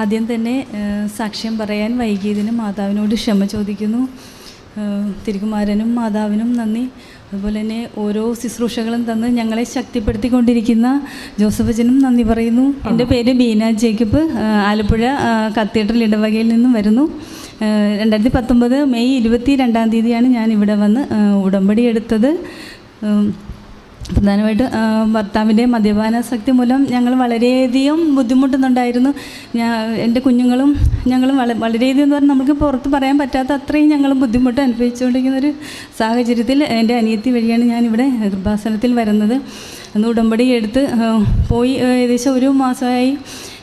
ആദ്യം തന്നെ സാക്ഷ്യം പറയാൻ വൈകിയതിന് മാതാവിനോട് ക്ഷമ ചോദിക്കുന്നു. തിരുകുമാരനും മാതാവിനും നന്ദി. അതുപോലെ തന്നെ ഓരോ ശുശ്രൂഷകളും തന്ന് ഞങ്ങളെ ശക്തിപ്പെടുത്തിക്കൊണ്ടിരിക്കുന്ന ജോസഫച്ചനും നന്ദി പറയുന്നു. എൻ്റെ പേര് ബീന ജേക്കബ്, ആലപ്പുഴ കത്തീഡ്രൽ ഇടവകയിൽ നിന്നും വരുന്നു. 2019 മെയ് 22 ഞാൻ ഇവിടെ വന്ന് ഉടമ്പടി എടുത്തത്. പ്രധാനമായിട്ട് ഭർത്താവിൻ്റെ മദ്യപാനാസക്തി മൂലം ഞങ്ങൾ വളരെയധികം ബുദ്ധിമുട്ടുന്നുണ്ടായിരുന്നു. എൻ്റെ കുഞ്ഞുങ്ങളും ഞങ്ങളും വളരെയധികം എന്ന് പറഞ്ഞാൽ നമുക്ക് പുറത്ത് പറയാൻ പറ്റാത്ത അത്രയും ഞങ്ങൾ ബുദ്ധിമുട്ട് അനുഭവിച്ചുകൊണ്ടിരിക്കുന്നൊരു സാഹചര്യത്തിൽ എൻ്റെ അനിയത്തി വഴിയാണ് ഞാനിവിടെ കൃപാസനത്തിൽ വരുന്നത്. അന്ന് ഉടമ്പടി എടുത്ത് പോയി ഏകദേശം 1 മാസമായി.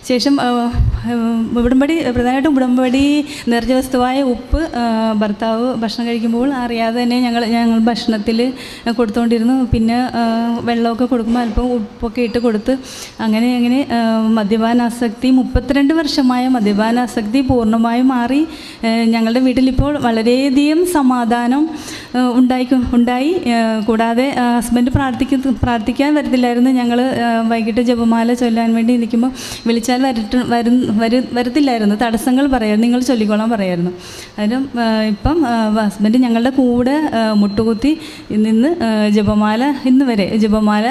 ശേഷം ഉടമ്പടി പ്രധാനമായിട്ടും ഉടമ്പടി നിർജ്ജ വസ്തുവായ ഉപ്പ് ഭർത്താവ് ഭക്ഷണം കഴിക്കുമ്പോൾ അറിയാതെ തന്നെ ഞങ്ങൾ ഭക്ഷണത്തിൽ കൊടുത്തുകൊണ്ടിരുന്നു. പിന്നെ വെള്ളമൊക്കെ കൊടുക്കുമ്പോൾ അല്പം ഉപ്പൊക്കെ ഇട്ട് കൊടുത്ത് അങ്ങനെ മദ്യപാനാസക്തി 32 വർഷമായ മദ്യപാനാസക്തി പൂർണ്ണമായും മാറി. ഞങ്ങളുടെ വീട്ടിലിപ്പോൾ വളരെയധികം സമാധാനം ഉണ്ടായി. കൂടാതെ ഹസ്ബൻഡ് പ്രാർത്ഥിക്കാൻ വരത്തില്ലായിരുന്നു. ഞങ്ങൾ വൈകിട്ട് ജപമാല ചൊല്ലാൻ വേണ്ടി നിൽക്കുമ്പോൾ വിളിച്ചാൽ വരത്തില്ലായിരുന്നു. തടസ്സങ്ങൾ പറയായിരുന്നു, നിങ്ങൾ ചൊല്ലിക്കോളാൻ പറയായിരുന്നു. അതിനും ഇപ്പം ഹസ്ബൻഡ് ഞങ്ങളുടെ കൂടെ മുട്ടുകുത്തി നിന്ന് ജപമാല ഇന്ന് വരെ ജപമാല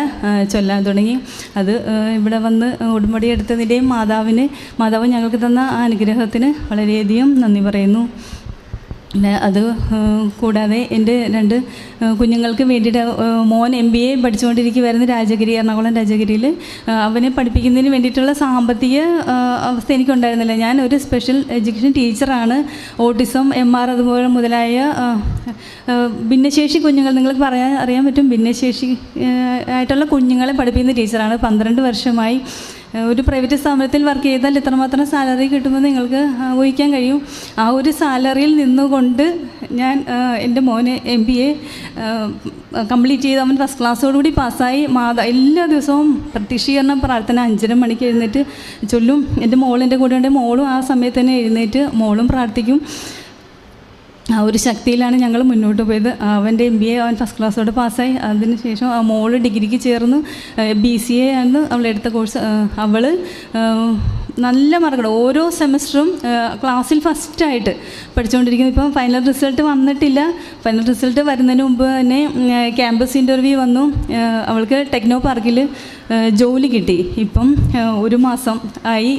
ചൊല്ലാൻ തുടങ്ങി. അത് ഇവിടെ വന്ന് ഉടമ്പടി എടുത്തതിൻ്റെയും മാതാവ് ഞങ്ങൾക്ക് തന്ന ആ അനുഗ്രഹത്തിന് വളരെയധികം നന്ദി പറയുന്നു. അത് കൂടാതെ എൻ്റെ 2 കുഞ്ഞുങ്ങൾക്ക് വേണ്ടിയിട്ട് മോൻ MBA പഠിച്ചുകൊണ്ടിരിക്കുകയായിരുന്നു എറണാകുളം രാജഗിരിയിൽ. അവനെ പഠിപ്പിക്കുന്നതിന് വേണ്ടിയിട്ടുള്ള സാമ്പത്തിക അവസ്ഥ എനിക്കുണ്ടായിരുന്നില്ല. ഞാൻ ഒരു സ്പെഷ്യൽ എഡ്യൂക്കേഷൻ ടീച്ചറാണ്. ഓട്ടിസം, MR അതുപോലെ മുതലായ ഭിന്നശേഷി കുഞ്ഞുങ്ങൾ, നിങ്ങൾക്ക് അറിയാൻ പറ്റും, ഭിന്നശേഷി ആയിട്ടുള്ള കുഞ്ഞുങ്ങളെ പഠിപ്പിക്കുന്ന ടീച്ചറാണ്. 12 വർഷമായി. ഒരു പ്രൈവറ്റ് സ്ഥാപനത്തിൽ വർക്ക് ചെയ്താൽ എത്രമാത്രം സാലറി കിട്ടുമെന്ന് നിങ്ങൾക്ക് ഊഹിക്കാൻ കഴിയും. ആ ഒരു സാലറിയിൽ നിന്നുകൊണ്ട് ഞാൻ എൻ്റെ മോനെ MBA കംപ്ലീറ്റ് ചെയ്ത് അവൻ ഫസ്റ്റ് ക്ലാസ്സോടുകൂടി പാസ്സായി. എല്ലാ ദിവസവും പ്രത്യക്ഷീകരണ പ്രാർത്ഥന 5:30 മണിക്ക് എഴുന്നേറ്റ് ചൊല്ലും. എൻ്റെ എൻ്റെ കൂടെ ഉണ്ട്. മോളും ആ സമയത്ത് തന്നെ എഴുന്നേറ്റ് മോളും പ്രാർത്ഥിക്കും. ആ ഒരു ശക്തിയിലാണ് ഞങ്ങൾ മുന്നോട്ട് പോയത്. അവൻ്റെ MBA അവൻ ഫസ്റ്റ് ക്ലാസ്സോടെ പാസ്സായി. അതിനുശേഷം മോള് ഡിഗ്രിക്ക് ചേർന്നു. BCA ആണ് അവളെടുത്ത കോഴ്സ്. അവൾ നല്ല മാർക്കോടെ ഓരോ സെമസ്റ്ററും ക്ലാസ്സിൽ ഫസ്റ്റായിട്ട് പഠിച്ചുകൊണ്ടിരിക്കുന്നു. ഇപ്പം ഫൈനൽ റിസൾട്ട് വന്നിട്ടില്ല. ഫൈനൽ റിസൾട്ട് വരുന്നതിന് മുമ്പ് തന്നെ ക്യാമ്പസ് ഇൻ്റർവ്യൂ വന്നു. അവൾക്ക് ടെക്നോ പാർക്കിൽ ജോലി കിട്ടി. ഇപ്പം 1 മാസം ആയി.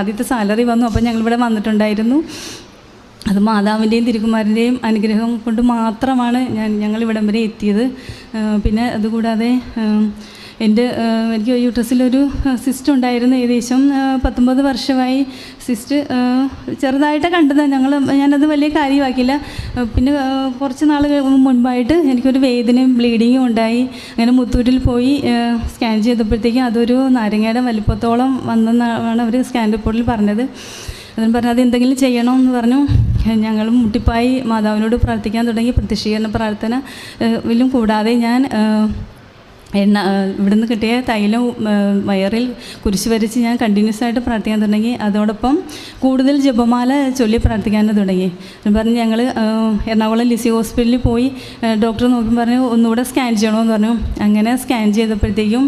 ആദ്യത്തെ സാലറി വന്നു. അപ്പം ഞങ്ങളിവിടെ വന്നിട്ടുണ്ടായിരുന്നു. അത് മാതാവിൻ്റെയും തിരുകുമാരൻ്റെയും അനുഗ്രഹം കൊണ്ട് മാത്രമാണ് ഞങ്ങളിവിടം വരെ എത്തിയത്. പിന്നെ അതുകൂടാതെ എനിക്ക് യൂട്രസിലൊരു സിസ്റ്റ് ഉണ്ടായിരുന്നു. ഏകദേശം 19 വർഷമായി. സിസ്റ്റ് ചെറുതായിട്ട് കണ്ടതാണ്. ഞാനത് വലിയ കാര്യമാക്കില്ല. പിന്നെ കുറച്ച് നാൾ മുൻപായിട്ട് എനിക്കൊരു വേദനയും ബ്ലീഡിങ്ങും ഉണ്ടായി. അങ്ങനെ മുത്തൂരിൽ പോയി സ്കാൻ ചെയ്തപ്പോഴത്തേക്കും അതൊരു നാരങ്ങയുടെ വലിപ്പത്തോളം വന്നെന്നാണ് അവർ സ്കാൻ റിപ്പോർട്ടിൽ പറഞ്ഞത്. അതിന് പറഞ്ഞാൽ അത് എന്തെങ്കിലും ചെയ്യണമെന്ന് പറഞ്ഞു. ഞങ്ങൾ മുട്ടിപ്പായി മാതാവിനോട് പ്രാർത്ഥിക്കാൻ തുടങ്ങി. പ്രത്യക്ഷീകരണ പ്രാർത്ഥന വിലും കൂടാതെ ഞാൻ ഇവിടുന്ന് കിട്ടിയ തൈലം വയറിൽ കുരിശ് വരച്ച് ഞാൻ കണ്ടിന്യൂസ് ആയിട്ട് പ്രാർത്ഥിക്കാൻ തുടങ്ങി. അതോടൊപ്പം കൂടുതൽ ജപമാല ചൊല്ലി പ്രാർത്ഥിക്കാൻ തുടങ്ങി. പറഞ്ഞ് ഞങ്ങൾ എറണാകുളം ലിസി ഹോസ്പിറ്റലിൽ പോയി ഡോക്ടർ നോക്കി പറഞ്ഞു ഒന്നുകൂടെ സ്കാൻ ചെയ്യണമെന്ന് പറഞ്ഞു. അങ്ങനെ സ്കാൻ ചെയ്തപ്പോഴത്തേക്കും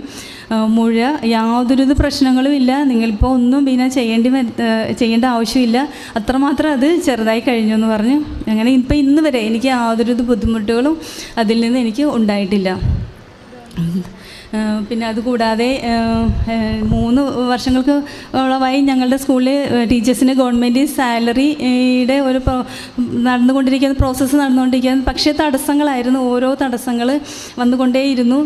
മുഴ യാതൊരു പ്രശ്നങ്ങളും ഇല്ല, നിങ്ങളിപ്പോൾ ഒന്നും പിന്നെ ചെയ്യേണ്ട ആവശ്യമില്ല, അത്രമാത്രം അത് ചെറുതായി കഴിഞ്ഞു എന്ന് പറഞ്ഞു. അങ്ങനെ ഇപ്പം ഇന്ന് വരെ എനിക്ക് യാതൊരു ബുദ്ധിമുട്ടുകളും അതിൽ നിന്ന് എനിക്ക് ഉണ്ടായിട്ടില്ല. പിന്നെ അതുകൂടാതെ 3 വർഷങ്ങൾക്ക് ഓളമായി ഞങ്ങളുടെ സ്കൂളിൽ ടീച്ചേഴ്സിന് ഗവൺമെൻറ് സാലറിയുടെ ഒരു നടന്നുകൊണ്ടിരിക്കുന്ന പ്രോസസ്സ് നടന്നുകൊണ്ടിരിക്കുന്നത്. പക്ഷേ തടസ്സങ്ങളായിരുന്നു. ഓരോ തടസ്സങ്ങൾ വന്നുകൊണ്ടേയിരുന്നു.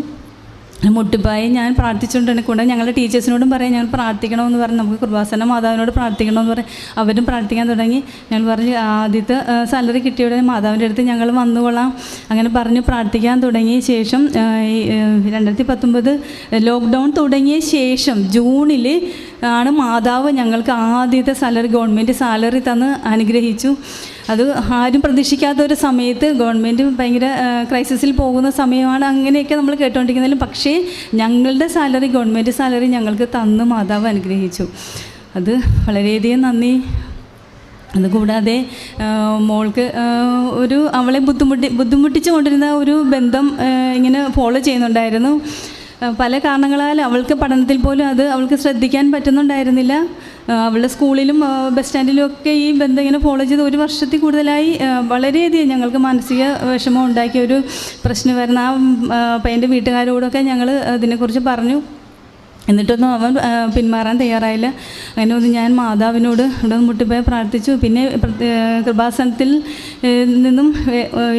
മുട്ടിപ്പായി ഞാൻ പ്രാർത്ഥിച്ചുകൊണ്ടിരുന്ന കൂടെ ഞങ്ങളുടെ ടീച്ചേഴ്സിനോടും പറയാം ഞങ്ങൾ പ്രാർത്ഥിക്കണമെന്ന് പറഞ്ഞ് നമുക്ക് കൃപാസന മാതാവിനോട് പ്രാർത്ഥിക്കണമെന്ന് പറയും. അവരും പ്രാർത്ഥിക്കാൻ തുടങ്ങി. ഞങ്ങൾ പറഞ്ഞ് ആദ്യത്തെ സാലറി കിട്ടിയ ഉടനെ മാതാവിൻ്റെ അടുത്ത് ഞങ്ങൾ വന്നുകൊള്ളാം അങ്ങനെ പറഞ്ഞ് പ്രാർത്ഥിക്കാൻ തുടങ്ങിയ ശേഷം 2019 ലോക്ക്ഡൗൺ തുടങ്ങിയ ശേഷം ജൂണിൽ ആണ് മാതാവ് ഞങ്ങൾക്ക് ആദ്യത്തെ ഗവൺമെൻറ് സാലറി തന്ന് അനുഗ്രഹിച്ചു. അത് ആരും പ്രതീക്ഷിക്കാത്ത ഒരു സമയത്ത് ഗവൺമെൻറ് ഭയങ്കര ക്രൈസിസിൽ പോകുന്ന സമയമാണ്. അങ്ങനെയൊക്കെ നമ്മൾ കേട്ടുകൊണ്ടിരിക്കുന്നതിലും പക്ഷേ ഞങ്ങളുടെ ഗവൺമെൻറ് സാലറി ഞങ്ങൾക്ക് തന്ന് മാതാവ് അനുഗ്രഹിച്ചു. അത് വളരെയധികം നന്ദി. അതുകൂടാതെ മോൾക്ക് അവളെ ബുദ്ധിമുട്ടിച്ചു കൊണ്ടിരുന്ന ഒരു ബന്ധം ഇങ്ങനെ ഫോളോ ചെയ്യുന്നുണ്ടായിരുന്നു. പല കാരണങ്ങളാൽ അവൾക്ക് പഠനത്തിൽ പോലും അത് അവൾക്ക് ശ്രദ്ധിക്കാൻ പറ്റുന്നുണ്ടായിരുന്നില്ല. അവളുടെ സ്കൂളിലും ബസ് സ്റ്റാൻഡിലും ഒക്കെ ഈ ബന്ധം ഇങ്ങനെ ഫോളോ ചെയ്ത് 1 വർഷത്തിൽ കൂടുതലായി വളരെയധികം ഞങ്ങൾക്ക് മാനസിക വിഷമം ഉണ്ടാക്കിയ ഒരു പ്രശ്നമായിരുന്നു. ആ പയ്യൻ്റെ വീട്ടുകാരോടൊക്കെ ഞങ്ങൾ അതിനെക്കുറിച്ച് പറഞ്ഞു. എന്നിട്ടൊന്നും അവൻ പിന്മാറാൻ തയ്യാറായില്ല. അങ്ങനെ ഒന്ന് ഞാൻ മാതാവിനോട് ഇവിടെ മുട്ടിപ്പോയി പ്രാർത്ഥിച്ചു. പിന്നെ കൃപാസനത്തിൽ നിന്നും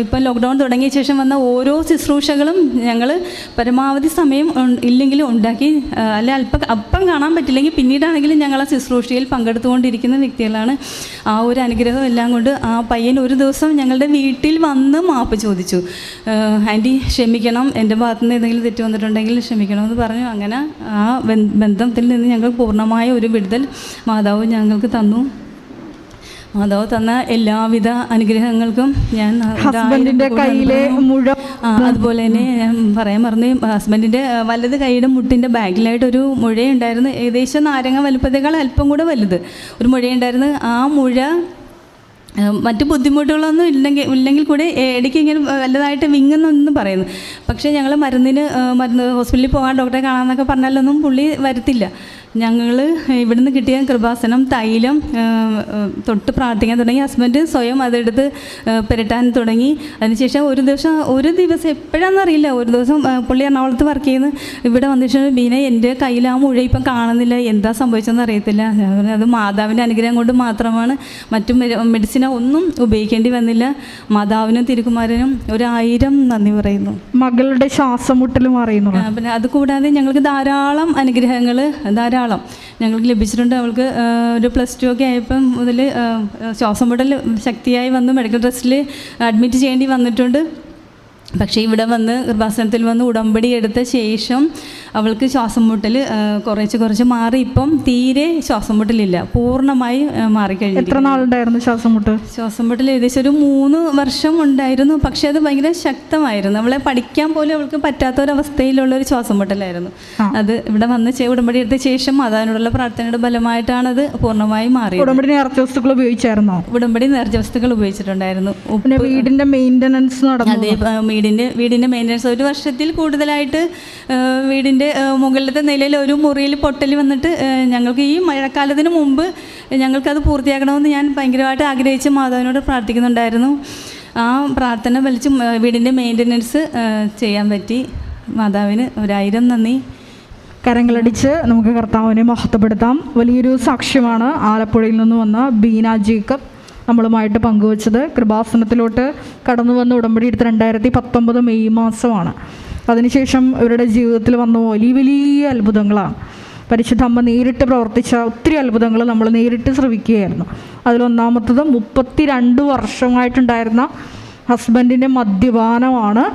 ഇപ്പം ലോക്ക്ഡൗൺ തുടങ്ങിയ ശേഷം വന്ന ഓരോ ശുശ്രൂഷകളും ഞങ്ങൾ പരമാവധി സമയം ഇല്ലെങ്കിലും ഉണ്ടാക്കി, അല്ലെ അപ്പം കാണാൻ പറ്റില്ലെങ്കിൽ പിന്നീടാണെങ്കിലും ഞങ്ങൾ ആ ശുശ്രൂഷയിൽ പങ്കെടുത്തുകൊണ്ടിരിക്കുന്ന വ്യക്തികളാണ്. ആ ഒരു അനുഗ്രഹം എല്ലാം കൊണ്ട് ആ പയ്യൻ ഒരു ദിവസം ഞങ്ങളുടെ വീട്ടിൽ വന്ന് മാപ്പ് ചോദിച്ചു. ആൻറ്റി ക്ഷമിക്കണം, എൻ്റെ ഭാഗത്തുനിന്ന് എന്തെങ്കിലും തെറ്റ് വന്നിട്ടുണ്ടെങ്കിൽ ക്ഷമിക്കണമെന്ന് പറഞ്ഞു. അങ്ങനെ ആ ബന്ധത്തിൽ നിന്ന് ഞങ്ങൾ പൂർണ്ണമായ ഒരു വിടുതൽ മാതാവ് ഞങ്ങൾക്ക് തന്നു. മാതാവ് തന്ന എല്ലാവിധ അനുഗ്രഹങ്ങൾക്കും ഞാൻ അതുപോലെ തന്നെ ഞാൻ പറയാൻ മറന്നു, ഹസ്ബൻഡിൻ്റെ വലത് കൈയുടെ മുട്ടിൻ്റെ ബാക്കിലായിട്ടൊരു മുഴയുണ്ടായിരുന്നു. ഏകദേശം നാരങ്ങ വലുപ്പത്തേക്കാൾ അല്പം കൂടെ വലുത് ഒരു മുഴയുണ്ടായിരുന്നു. ആ മുഴ മറ്റു ബുദ്ധിമുട്ടുകളൊന്നും ഇല്ലെങ്കിൽ കൂടി ഇടയ്ക്ക് ഇങ്ങനെ വലുതായിട്ട് വിങ്ങുന്നെന്ന് പറയുന്നു. പക്ഷേ ഞങ്ങൾ മരുന്ന് ഹോസ്പിറ്റലിൽ പോകാൻ ഡോക്ടറെ കാണാമെന്നൊക്കെ പറഞ്ഞാലൊന്നും പുള്ളി വരത്തില്ല. ഞങ്ങൾ ഇവിടുന്ന് കിട്ടിയ കൃപാസനം തൈലം തൊട്ട് പ്രാർത്ഥിക്കാൻ തുടങ്ങി. ഹസ്ബൻഡ് സ്വയം അതെടുത്ത് പുരട്ടാൻ തുടങ്ങി. അതിനുശേഷം ഒരു ദിവസം എപ്പോഴാണെന്നറിയില്ല, ഒരു ദിവസം പുള്ളി എറണാകുളത്ത് വർക്ക് ചെയ്യുന്നു. ഇവിടെ വന്നിട്ട് ബീന എൻ്റെ കയ്യിൽ ആ മുഴ ഇപ്പം കാണുന്നില്ല, എന്താ സംഭവിച്ചതെന്ന് അറിയത്തില്ല. അത് മാതാവിൻ്റെ അനുഗ്രഹം കൊണ്ട് മാത്രമാണ്, മറ്റു മെഡിസിനോ ഒന്നും ഉപയോഗിക്കേണ്ടി വന്നില്ല. മാതാവിനും തിരുക്കുമാരനും 1000 നന്ദി പറയുന്നു. മകളുടെ ശ്വാസമുട്ടൽ മാറിയുന്നു. പിന്നെ അതുകൂടാതെ ഞങ്ങൾക്ക് ധാരാളം അനുഗ്രഹങ്ങൾ ഞങ്ങൾക്ക് ലഭിച്ചിട്ടുണ്ട്. അവൾക്ക് ഒരു +2 ഒക്കെ ആയപ്പം മുതൽ ശ്വാസം മുട്ടൽ ശക്തിയായി വന്ന് മെഡിക്കൽ ട്രസ്റ്റിൽ അഡ്മിറ്റ് ചെയ്യേണ്ടി വന്നിട്ടുണ്ട്. പക്ഷേ ഇവിടെ വന്ന് കൃപാസനത്തിൽ വന്ന് ഉടമ്പടി എടുത്ത ശേഷം അവൾക്ക് ശ്വാസം മുട്ടൽ കുറച്ച് മാറി. ഇപ്പം തീരെ ശ്വാസം മുട്ടലില്ല, പൂർണ്ണമായി മാറിക്കഴിഞ്ഞു. എത്ര നാളുണ്ടായിരുന്നു ശ്വാസം മുട്ടൽ? ഏകദേശം ഒരു 3 വർഷം ഉണ്ടായിരുന്നു. പക്ഷേ അത് ഭയങ്കര ശക്തമായിരുന്നു. അവളെ പഠിക്കാൻ പോലും അവൾക്ക് പറ്റാത്തൊരവസ്ഥയിലുള്ളൊരു ശ്വാസം മുട്ടലായിരുന്നു. അത് ഇവിടെ വന്ന് ഉടമ്പടി എടുത്ത ശേഷം അതിനോടുള്ള പ്രാർത്ഥനയുടെ ഫലമായിട്ടാണ് അത് പൂർണ്ണമായി മാറിയത്. ഉടമ്പടി നേർച്ച വസ്തുക്കൾ ഉപയോഗിച്ചായിരുന്നോ? ഉടമ്പടി നേർച്ച വസ്തുക്കൾ ഉപയോഗിച്ചിട്ടുണ്ടായിരുന്നു. വീടിൻ്റെ മെയിൻ്റനൻസ് അതെ, വീടിൻ്റെ മെയിൻ്റനൻസ് 1 വർഷത്തിൽ കൂടുതലായിട്ട് വീടിൻ്റെ മുകളിലത്തെ നിലയിൽ ഒരു മുറിയിൽ പൊട്ടൽ വന്നിട്ട് ഞങ്ങൾക്ക് ഈ മഴക്കാലത്തിന് മുമ്പ് ഞങ്ങൾക്കത് പൂർത്തിയാക്കണമെന്ന് ഞാൻ ഭയങ്കരമായിട്ട് ആഗ്രഹിച്ച് മാതാവിനോട് പ്രാർത്ഥിക്കുന്നുണ്ടായിരുന്നു. ആ പ്രാർത്ഥന വലിച്ച് വീടിൻ്റെ മെയിൻ്റനൻസ് ചെയ്യാൻ പറ്റി. മാതാവിന് 1000 നന്ദി. കരങ്ങളടിച്ച് നമുക്ക് കർത്താവിനെ മഹത്വപ്പെടുത്താം. വലിയൊരു സാക്ഷ്യമാണ് ആലപ്പുഴയിൽ നിന്ന് വന്ന ബീന ജേക്കബ് നമ്മളുമായിട്ട് പങ്കുവച്ചത്. കൃപാസനത്തിലോട്ട് കടന്നു വന്ന് ഉടമ്പടി എടുത്ത് 2019 മെയ് മാസമാണ്. അതിനുശേഷം ഇവരുടെ ജീവിതത്തിൽ വന്ന വലിയ അത്ഭുതങ്ങളാണ്. പരിശുദ്ധ അമ്മ നേരിട്ട് പ്രവർത്തിച്ച ഒത്തിരി അത്ഭുതങ്ങൾ നമ്മൾ നേരിട്ട് ശ്രവിക്കുകയായിരുന്നു. അതിലൊന്നാമത്തത് 32 വർഷമായിട്ടുണ്ടായിരുന്ന ഹസ്ബൻഡിൻ്റെ മദ്യപാനമാണ്.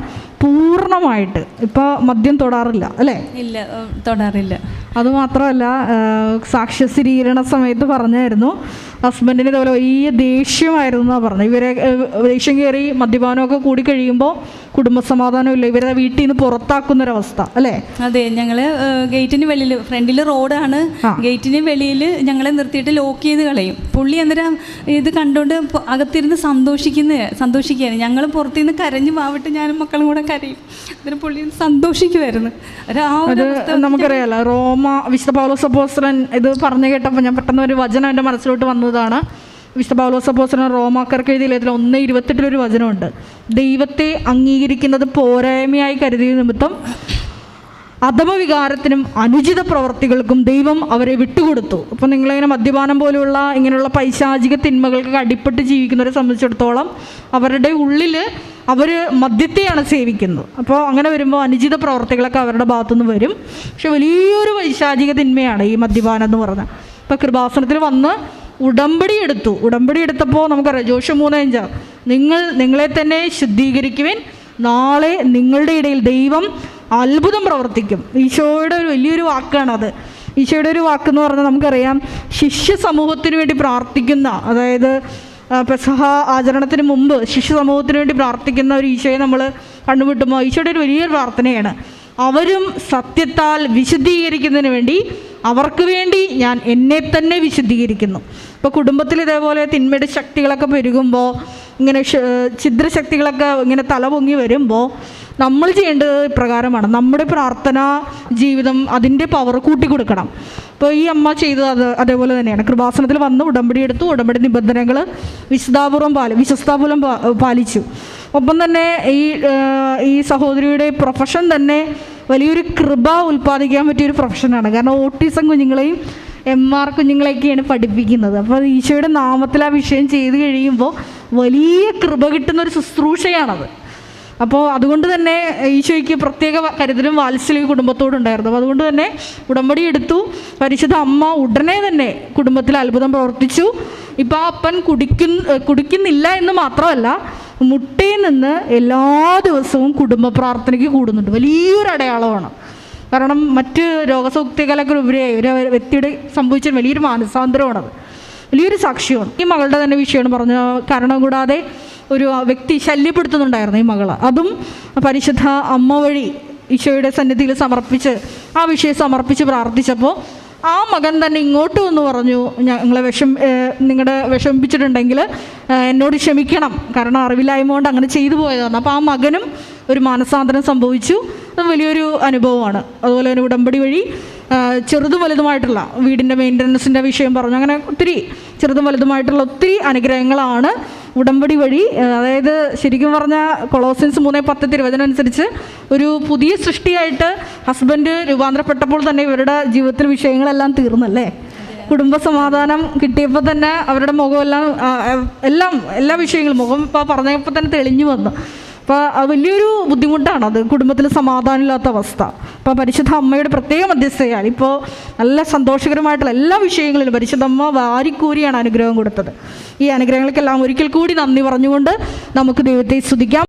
പൂർണ്ണമായിട്ട് ഇപ്പോൾ മദ്യം തൊടാറില്ല, അല്ലേ? ഇല്ല, തൊടാറില്ല. അതുമാത്രമല്ല, സാക്ഷ്യസ്ഥിരീകരണ സമയത്ത് പറഞ്ഞായിരുന്നു ഹസ്ബൻഡിന് ഇതുപോലെ വലിയ ദേഷ്യമായിരുന്നു എന്നാണ് പറഞ്ഞത്. ഇവരെ ദേഷ്യം കയറി മദ്യപാനമൊക്കെ കൂടി കഴിയുമ്പോൾ കുടുംബസമാധാനം ഇല്ല, ഇവരെ വീട്ടിൽ നിന്ന് പുറത്താക്കുന്നൊരവസ്ഥ, അല്ലേ? അതെ, ഞങ്ങൾ ഗേറ്റിന് വെളിയിൽ, ഫ്രണ്ടിൽ റോഡാണ്, ഗേറ്റിന് വെളിയിൽ ഞങ്ങളെ നിർത്തിയിട്ട് ലോക്ക് ചെയ്ത് കളയും. പുള്ളി അന്നേരം ഇത് കണ്ടുകൊണ്ട് അകത്തിരുന്ന് സന്തോഷിക്കുകയാണ്. ഞങ്ങൾ പുറത്തുനിന്ന് കരഞ്ഞ് പാവിട്ട് ഞാനും മക്കളും കൂടെ കരയും. അന്നേരം പുള്ളി സന്തോഷിക്കുമായിരുന്നു. നമുക്കറിയാലോ, വിശുദ്ധ പൗലോസ് അപ്പോസ്തലൻ ഇത് പറഞ്ഞു കേട്ടപ്പോൾ ഞാൻ പെട്ടെന്ന് ഒരു വചനം എൻ്റെ മനസ്സിലോട്ട് വന്നതാണ്. വിശുദ്ധ പൗലോസ് അപ്പോസ്തലൻ റോമാക്കാർക്ക് എഴുതിയ ലേഖനത്തിൽ 1:28 വചനമുണ്ട്. ദൈവത്തെ അംഗീകരിക്കുന്നത് പോരായ്മയായി കരുതിയ നിമിത്തം അധമവികാരത്തിനും അനുചിത പ്രവർത്തികൾക്കും ദൈവം അവരെ വിട്ടുകൊടുത്തു. അപ്പോൾ നിങ്ങളിങ്ങനെ മദ്യപാനം പോലെയുള്ള ഇങ്ങനെയുള്ള പൈശാചിക തിന്മകൾക്ക് അടിപ്പെട്ട് ജീവിക്കുന്നവരെ സംബന്ധിച്ചിടത്തോളം അവരുടെ ഉള്ളിൽ അവർ മദ്യത്തെയാണ് സേവിക്കുന്നത്. അപ്പോൾ അങ്ങനെ വരുമ്പോൾ അനുചിത പ്രവർത്തികളൊക്കെ അവരുടെ ഭാഗത്തുനിന്ന് വരും. പക്ഷെ വലിയൊരു പൈശാചിക തിന്മയാണ് ഈ മദ്യപാനം എന്ന് പറഞ്ഞാൽ. ഇപ്പോൾ കൃപാസനത്തിൽ വന്ന് ഉടമ്പടി എടുത്തപ്പോൾ നമുക്കറിയാം, ജോഷുവ 3:5 നിങ്ങളെ തന്നെ ശുദ്ധീകരിക്കുവിൻ, നാളെ നിങ്ങളുടെ ഇടയിൽ ദൈവം അത്ഭുതം പ്രവർത്തിക്കും. ഈശോയുടെ ഒരു വലിയൊരു വാക്കാണത്. ഈശോയുടെ ഒരു വാക്കെന്ന് പറഞ്ഞാൽ നമുക്കറിയാം, ശിഷ്യ സമൂഹത്തിന് വേണ്ടി പ്രാർത്ഥിക്കുന്ന, അതായത് പെസഹ ആചരണത്തിന് മുമ്പ് ശിഷ്യ സമൂഹത്തിന് വേണ്ടി പ്രാർത്ഥിക്കുന്ന ഒരു ഈശോയെ നമ്മൾ കണ്ടുമുട്ടുമ്പോൾ ഈശോയുടെ ഒരു വലിയൊരു പ്രാർത്ഥനയാണ്, അവരും സത്യത്താൽ വിശുദ്ധീകരിക്കുന്നതിന് വേണ്ടി അവർക്ക് വേണ്ടി ഞാൻ എന്നെ തന്നെ വിശുദ്ധീകരിക്കുന്നു. ഇപ്പോൾ കുടുംബത്തിൽ ഇതേപോലെ തിന്മയുടെ ശക്തികളൊക്കെ പെരുകുമ്പോൾ, ഇങ്ങനെ ഛിദ്രശക്തികളൊക്കെ ഇങ്ങനെ തലപൊങ്ങി വരുമ്പോൾ നമ്മൾ ചെയ്യേണ്ടത് ഇപ്രകാരമാണ്. നമ്മുടെ പ്രാർത്ഥനാ ജീവിതം അതിൻ്റെ പവർ കൂട്ടിക്കൊടുക്കണം. ഇപ്പോൾ ഈ അമ്മ ചെയ്തത് അതേപോലെ തന്നെയാണ്. കൃപാസനത്തിൽ വന്ന് ഉടമ്പടി എടുത്തു, ഉടമ്പടി നിബന്ധനകൾ വിശ്വസ്താപൂർവം പാലിച്ചു. ഒപ്പം തന്നെ ഈ സഹോദരിയുടെ പ്രൊഫഷൻ തന്നെ വലിയൊരു കൃപ ഉൽപ്പാദിക്കാൻ പറ്റിയൊരു പ്രൊഫഷനാണ്. കാരണം ഓട്ടിസം കുഞ്ഞുങ്ങളെയും MR കുഞ്ഞുങ്ങളെയൊക്കെയാണ് പഠിപ്പിക്കുന്നത്. അപ്പോൾ ഈശോയുടെ നാമത്തിൽ ആ വിഷയം ചെയ്ത് കഴിയുമ്പോൾ വലിയ കൃപ കിട്ടുന്നൊരു ശുശ്രൂഷയാണത്. അപ്പോൾ അതുകൊണ്ട് തന്നെ ഈശോയ്ക്ക് പ്രത്യേക കരുതലും വാത്സല്യവും കുടുംബത്തോടുണ്ടായിരുന്നു. അപ്പോൾ അതുകൊണ്ട് തന്നെ ഉടമ്പടി എടുത്തു. പരിശുദ്ധ അമ്മ ഉടനെ തന്നെ കുടുംബത്തിൽ അത്ഭുതം പ്രവർത്തിച്ചു. ഇപ്പോൾ ആ അപ്പൻ കുടിക്കുന്നില്ല എന്ന് മാത്രമല്ല, മുട്ടയിൽ നിന്ന് എല്ലാ ദിവസവും കുടുംബ പ്രാർത്ഥനയ്ക്ക് കൂടുന്നുണ്ട്. വലിയൊരു അടയാളമാണ്. കാരണം മറ്റ് രോഗസൗഖ്യങ്ങളൊക്കെ ഉപരിയായി ഒരു വ്യക്തിയുടെ സംഭവിച്ച വലിയൊരു മാനസാന്തരമാണത്, വലിയൊരു സാക്ഷ്യമാണ്. ഈ മകളുടെ തന്നെ വിഷയമാണ് പറഞ്ഞ കാരണം കൂടാതെ ഒരു വ്യക്തി ശല്യപ്പെടുത്തുന്നുണ്ടായിരുന്നു ഈ മകള്. അതും പരിശുദ്ധ അമ്മ വഴി ഈശോയുടെ സന്നിധിയിൽ ആ വിഷയം സമർപ്പിച്ച് പ്രാർത്ഥിച്ചപ്പോൾ ആ മകൻ തന്നെ ഇങ്ങോട്ട് വന്ന് പറഞ്ഞു, ഞങ്ങളെ വിഷമിപ്പിച്ചിട്ടുണ്ടെങ്കിൽ എന്നോട് ക്ഷമിക്കണം, കാരണം അറിവില്ലായ്മ കൊണ്ട് അങ്ങനെ ചെയ്തു പോയതാണ്. അപ്പോൾ ആ മകനും ഒരു മാനസാന്തരം സംഭവിച്ചു. അത് വലിയൊരു അനുഭവമാണ്. അതുപോലെ തന്നെ ഉടമ്പടി വഴി ചെറുതും വലുതുമായിട്ടുള്ള വീടിൻ്റെ മെയിൻ്റനൻസിൻ്റെ വിഷയം പറഞ്ഞു. അങ്ങനെ ഒത്തിരി ചെറുതും വലുതുമായിട്ടുള്ള ഒത്തിരി അനുഗ്രഹങ്ങളാണ് ഉടമ്പടി വഴി. അതായത് ശരിക്കും പറഞ്ഞാൽ കൊളോസ്യൻസ് 3:10 തിരുവചനം അനുസരിച്ച് ഒരു പുതിയ സൃഷ്ടിയായിട്ട് ഹസ്ബൻഡ് രൂപാന്തരപ്പെട്ടപ്പോൾ തന്നെ ഇവരുടെ ജീവിതത്തിൽ വിഷയങ്ങളെല്ലാം തീർന്നല്ലേ. കുടുംബസമാധാനം കിട്ടിയപ്പോൾ തന്നെ അവരുടെ മുഖമെല്ലാം എല്ലാ വിഷയങ്ങളും മുഖം ഇപ്പോൾ പറഞ്ഞപ്പോൾ തന്നെ തെളിഞ്ഞു വന്നു. അപ്പോൾ വലിയൊരു ബുദ്ധിമുട്ടാണത്, കുടുംബത്തിൽ സമാധാനമില്ലാത്ത അവസ്ഥ. അപ്പോൾ പരിശുദ്ധ അമ്മയുടെ പ്രത്യേക മധ്യസ്ഥയാൽ ഇപ്പോൾ നല്ല സന്തോഷകരമായിട്ടുള്ള എല്ലാ വിഷയങ്ങളിലും പരിശുദ്ധ അമ്മ വാരിക്കൂരിയാണ് അനുഗ്രഹം കൊടുത്തത്. ഈ അനുഗ്രഹങ്ങൾക്കെല്ലാം ഒരിക്കൽ കൂടി നന്ദി പറഞ്ഞുകൊണ്ട് നമുക്ക് ദൈവത്തെ സ്തുതിക്കാം.